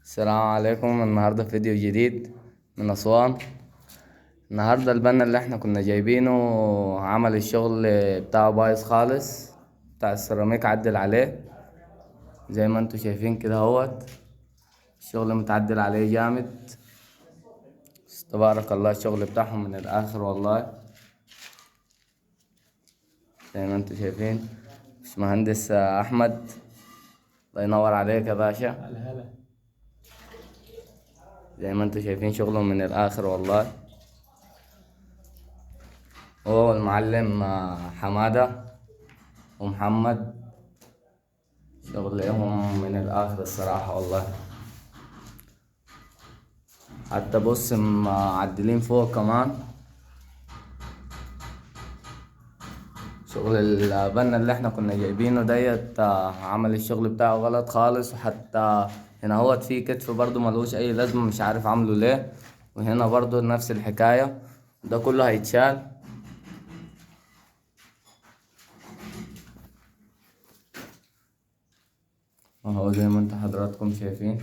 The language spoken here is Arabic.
السلام عليكم. النهاردة فيديو جديد من أسوان. النهاردة البنا اللي احنا كنا جايبينه عمل الشغل بتاعه بايظ خالص، بتاع السيراميك عدل عليه زي ما انتوا شايفين كده اهوت. الشغل متعدل عليه جامد، بس تبارك الله الشغل بتاعهم من الآخر والله زي ما انتوا شايفين. باشمهندس أحمد، الله ينور عليك يا باشا. زي ما انتوا شايفين شغلهم من الآخر والله. هو المعلم حمادة ومحمد، شغلهم من الآخر الصراحة والله. حتى بص معدلين فوق كمان. شغل البنا اللي احنا كنا جايبينه ديت عمل الشغل بتاعه غلط خالص. وحتى هنا هوت فيه كتف برضو ملوش أي لازمة، مش عارف عامله ليه. وهنا برضو نفس الحكاية، ده كله هيتشال اهو زي ما انت حضراتكم شايفين.